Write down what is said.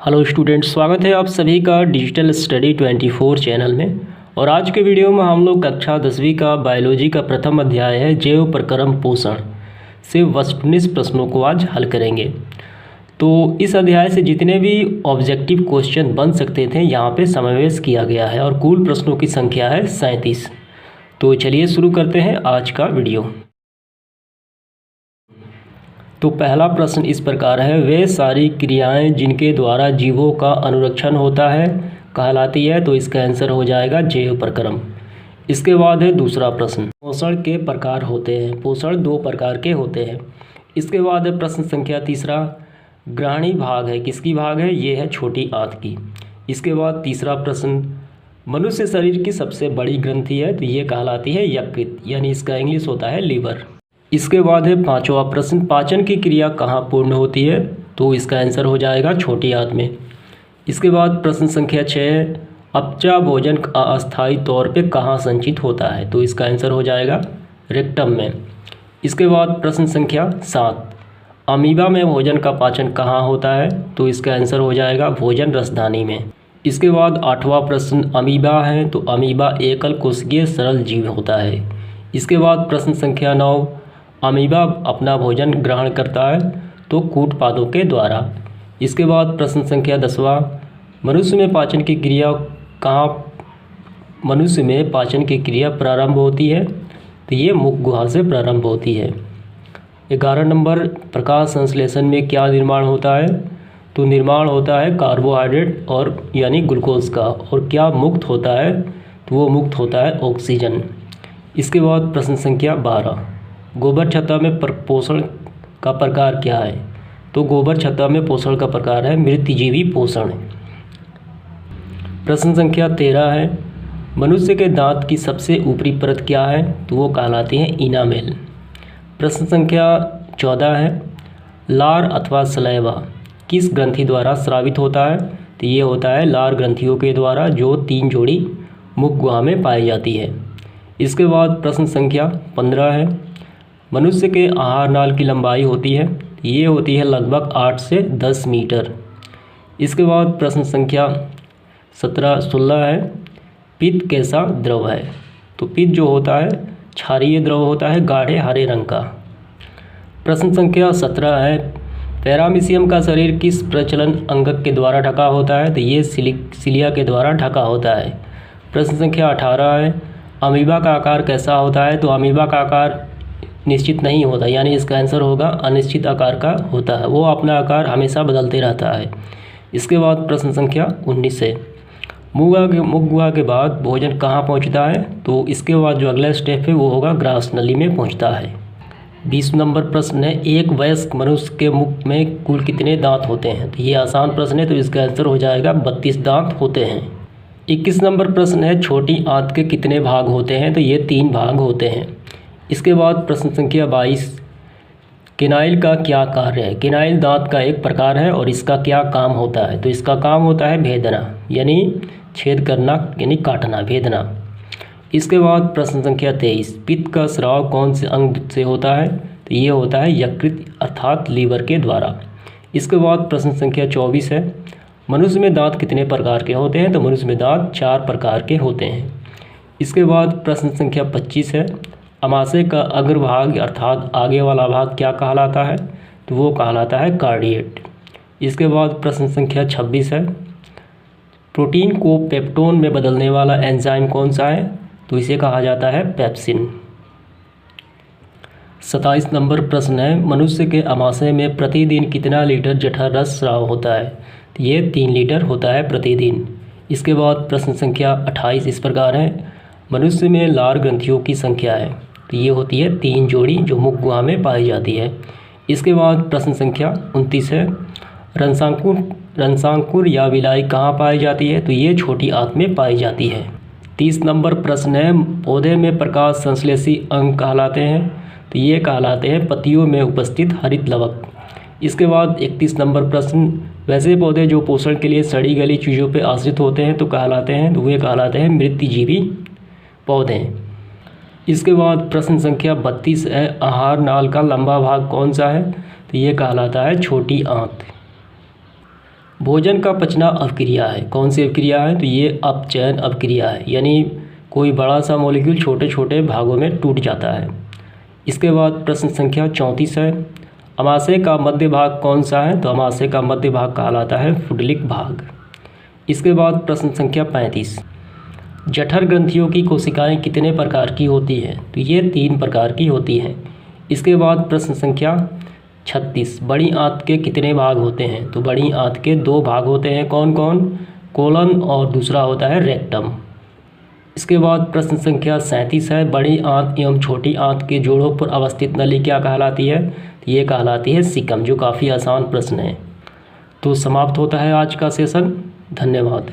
Hello students, स्वागत है आप सभी का डिजिटल स्टडी 24 चैनल में। और आज के वीडियो में हम लोग कक्षा 10वीं का बायोलॉजी का प्रथम अध्याय है जैव प्रक्रम पोषण से 19 प्रश्नों को आज हल करेंगे। तो इस अध्याय से जितने भी ऑब्जेक्टिव क्वेश्चन बन सकते थे यहाँ पे समावेश किया गया है और कुल प्रश्नों की संख्या है 37। तो चलिए शुरू करते हैं आज का वीडियो। तो पहला प्रश्न इस प्रकार है, वे सारी क्रियाएं जिनके द्वारा जीवों का अनुरक्षण होता है कहलाती है। तो इसका आंसर हो जाएगा जैव प्रक्रम। इसके बाद है दूसरा प्रश्न, पोषण के प्रकार होते हैं। पोषण 2 प्रकार के होते हैं। इसके बाद है प्रश्न संख्या तीसरा, ग्रहणी भाग है किसकी भाग है, ये है छोटी आंत की। इसके बाद तीसरा प्रश्न, मनुष्य शरीर की सबसे बड़ी ग्रंथि है, तो ये कहलाती है यकृत, यानी इसका इंग्लिश होता है लीवर। इसके बाद है पांचवा प्रश्न, पाचन की क्रिया कहाँ पूर्ण होती है, तो इसका आंसर हो जाएगा छोटी आंत में। इसके बाद प्रश्न संख्या 6, अपचा भोजन अस्थायी तौर पे कहाँ संचित होता है, तो इसका आंसर हो जाएगा रेक्टम में। इसके बाद प्रश्न संख्या 7, अमीबा में भोजन का पाचन कहाँ होता है, तो इसका आंसर हो जाएगा भोजन रसधानी में। इसके बाद 8वां प्रश्न, अमीबा है तो अमीबा एकल कोशिकीय सरल जीव होता है। इसके बाद प्रश्न संख्या 9, अमीबा अपना भोजन ग्रहण करता है तो कूटपादों के द्वारा। इसके बाद प्रश्न संख्या 10वां, मनुष्य में पाचन की क्रिया प्रारंभ होती है, तो ये मुख गुहा से प्रारंभ होती है। 11 नंबर, प्रकाश संश्लेषण में क्या निर्माण होता है, तो निर्माण होता है कार्बोहाइड्रेट और यानी ग्लूकोज का। और क्या मुक्त होता है, तो वो मुक्त होता है ऑक्सीजन। इसके बाद प्रश्न संख्या 12, गोबर छत्ता में पोषण का प्रकार क्या है, तो गोबर छत्ता में पोषण का प्रकार है मृतजीवी पोषण। प्रश्न संख्या 13 है, मनुष्य के दांत की सबसे ऊपरी परत क्या है, तो वो कहलाती है इनामेल। प्रश्न संख्या 14 है, लार अथवा सलैवा किस ग्रंथि द्वारा स्रावित होता है, तो ये होता है लार ग्रंथियों के द्वारा, जो 3 जोड़ी मुख गुहा में पाई जाती है। इसके बाद प्रश्न संख्या 15 है, मनुष्य के आहार नाल की लंबाई होती है, ये होती है लगभग 8 से 10 मीटर। इसके बाद प्रश्न संख्या 16 है, पित्त कैसा द्रव है, तो पित्त जो होता है क्षारीय द्रव होता है, गाढ़े हरे रंग का। प्रश्न संख्या 17 है, पैरामीशियम का शरीर किस प्रचलन अंगक के द्वारा ढका होता है, तो ये सिलिया के द्वारा ढका होता है। प्रश्न संख्या 18 है, अमीबा का आकार कैसा होता है, तो अमीबा का आकार निश्चित नहीं होता, यानी इसका आंसर होगा अनिश्चित आकार का होता है, वो अपना आकार हमेशा बदलते रहता है। इसके बाद प्रश्न संख्या 19 है, मुख गुहा के बाद भोजन कहाँ पहुँचता है, तो इसके बाद जो अगला स्टेप है वो होगा ग्रास नली में पहुँचता है। 20 नंबर प्रश्न है, एक वयस्क मनुष्य के मुख में कुल कितने दांत होते हैं, तो ये आसान प्रश्न है, तो इसका आंसर हो जाएगा 32 दांत होते हैं। 21 नंबर प्रश्न है, छोटी आंत के कितने भाग होते हैं, तो ये 3 भाग होते हैं। इसके बाद प्रश्न संख्या 22, केनाइल का क्या कार्य है। केनाइल दांत का एक प्रकार है और इसका क्या काम होता है, तो इसका काम होता है भेदना, यानी छेद करना, यानी काटना, भेदना। इसके बाद प्रश्न संख्या 23, पित्त का स्राव कौन से अंग से होता है, तो ये होता है यकृत अर्थात लीवर के द्वारा। इसके बाद प्रश्न संख्या 24 है, मनुष्य में दांत कितने प्रकार के होते हैं, तो मनुष्य में दांत 4 प्रकार के होते हैं। इसके बाद प्रश्न संख्या 25 है, अमाशय का अग्रभाग अर्थात आगे वाला भाग क्या कहलाता है, तो वो कहलाता है कार्डिएट। इसके बाद प्रश्न संख्या 26 है, प्रोटीन को पेप्टोन में बदलने वाला एंजाइम कौन सा है, तो इसे कहा जाता है पेप्सिन। 27 नंबर प्रश्न है, मनुष्य के अमाशय में प्रतिदिन कितना लीटर जठर रस स्राव होता है, तो ये 3 लीटर होता है प्रतिदिन। इसके बाद प्रश्न संख्या 28 इस प्रकार है, मनुष्य में लार ग्रंथियों की संख्या है, तो ये होती है 3 जोड़ी, जो मुख गुहा में पाई जाती है। इसके बाद प्रश्न संख्या 29 है, रंसांकुर या विलाई कहाँ पाई जाती है, तो ये छोटी आंत में पाई जाती है। 30 नंबर प्रश्न है, पौधे में प्रकाश संश्लेषी अंग कहलाते हैं, तो ये कहलाते हैं पत्तियों में उपस्थित हरित लवक। इसके बाद 31 नंबर प्रश्न, वैसे पौधे जो पोषण के लिए सड़ी गली चीज़ों पर आश्रित होते हैं तो कहलाते हैं, तो वे कहलाते हैं मृतजीवी पौधे। इसके बाद प्रश्न संख्या 32 है, आहार नाल का लंबा भाग कौन सा है, तो ये कहलाता है छोटी आंत। भोजन का पचना अवक्रिया है। कौन सी अवक्रिया है? तो ये अपचयन अवक्रिया है, यानी कोई बड़ा सा मॉलिक्यूल छोटे छोटे भागों में टूट जाता है। इसके बाद प्रश्न संख्या 34 है, अमाशय का मध्य भाग कौन सा है? तो अमाशय का मध्य भाग कहलाता है फुडलिक भाग। इसके बाद प्रश्न संख्या 35, जठर ग्रंथियों की कोशिकाएं कितने प्रकार की होती हैं? तो ये 3 प्रकार की होती हैं। इसके बाद प्रश्न संख्या 36, बड़ी आंत के कितने भाग होते हैं? तो बड़ी आंत के 2 भाग होते हैं। कौन कौन? कोलन और दूसरा होता है रेक्टम। इसके बाद प्रश्न संख्या 37 है, बड़ी आंत एवं छोटी आंत के जोड़ों पर अवस्थित नली क्या कहलाती है? तो ये कहलाती है सीकम, जो काफ़ी आसान प्रश्न है। तो समाप्त होता है आज का सेशन। धन्यवाद।